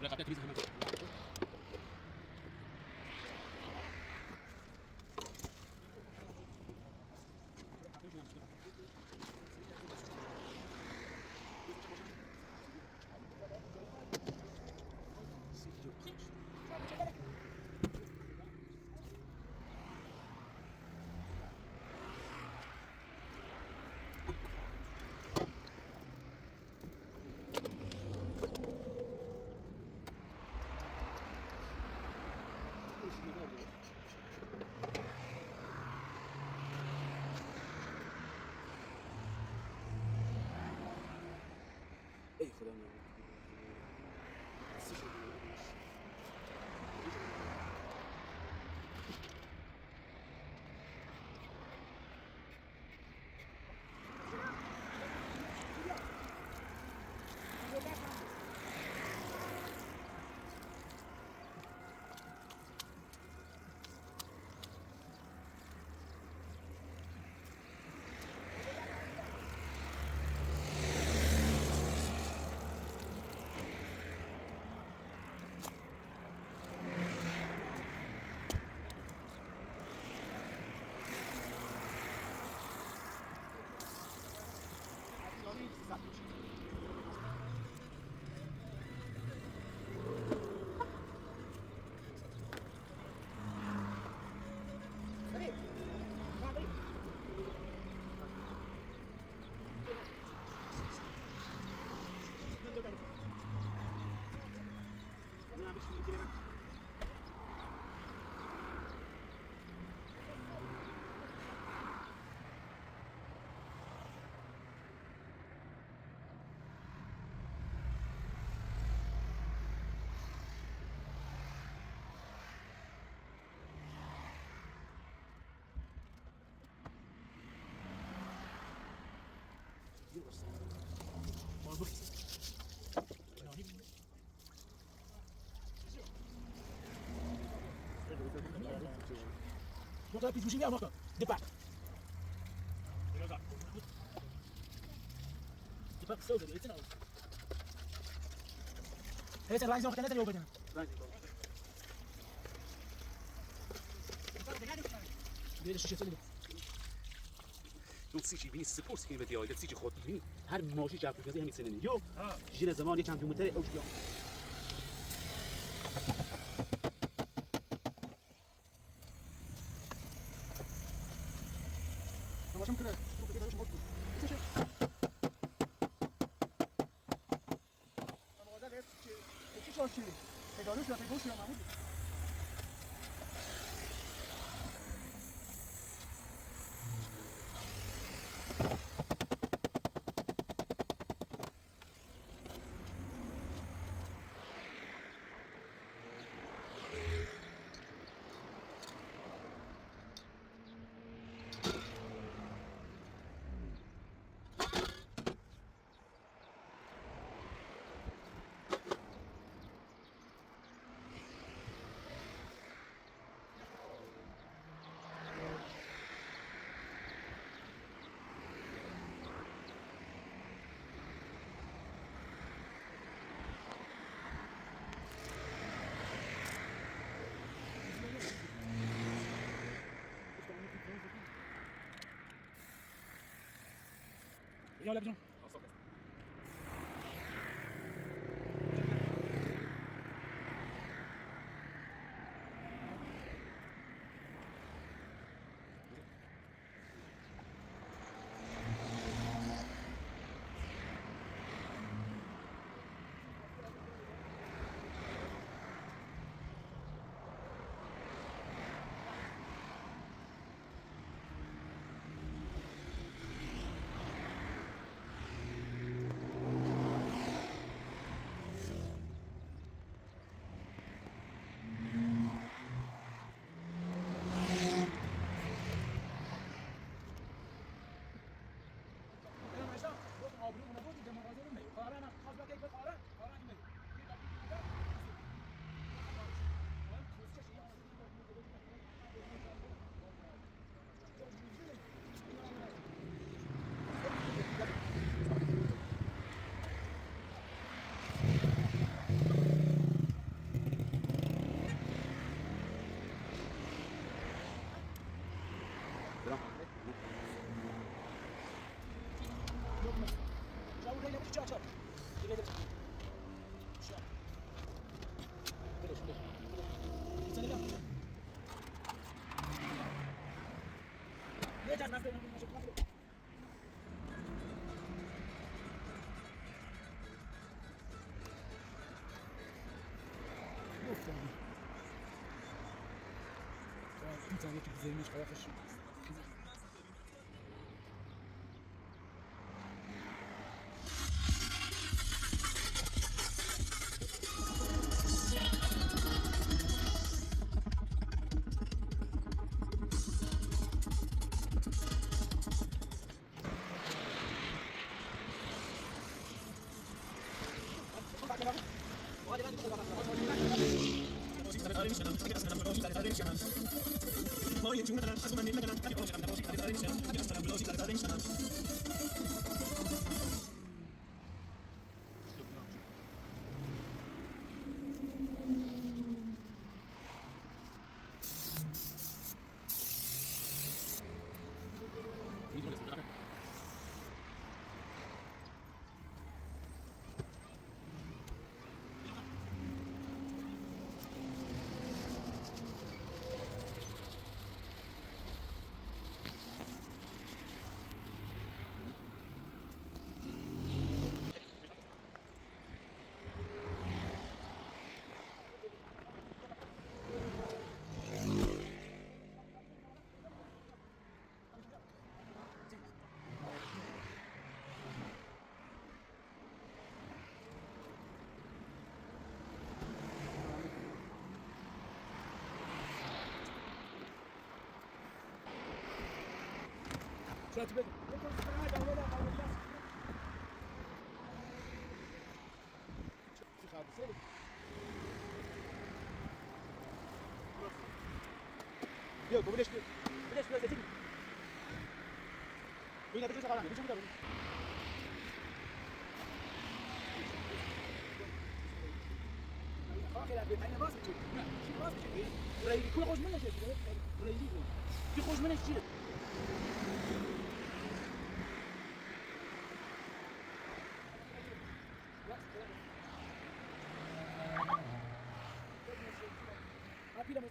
La capta trizza come ای خدا من Bota la pitbull encore. Départ. Départ سودا لقيتنا. هي ترايزون قتلت اليوم بدنا. بيد الشيشه اللي اون سیچی بینی سپورت که بدی آید سیچی خود بینی هر ماشی جعفر گازی همین سننی یو جیر زمان یک چند موتور اوج بیام تماشام کنه تو بگی داشت موتور چه اما واسه چی چی اداره شده گوش یا محمود Viens là, besoin. Bir tane çok güzelmiş kaya kaşı. Şöyle tüpe. Yok, bu bileşmiyor. Bileşmiyor, seçin. Bu yine bileşmiyor falan. Bileşmiyor da bunu. Fakirler bir tane bas biçim. Şimdi bas biçim. Burayı kula koş منه şey. Burayı değil. Bir koş منه şey. Apila mı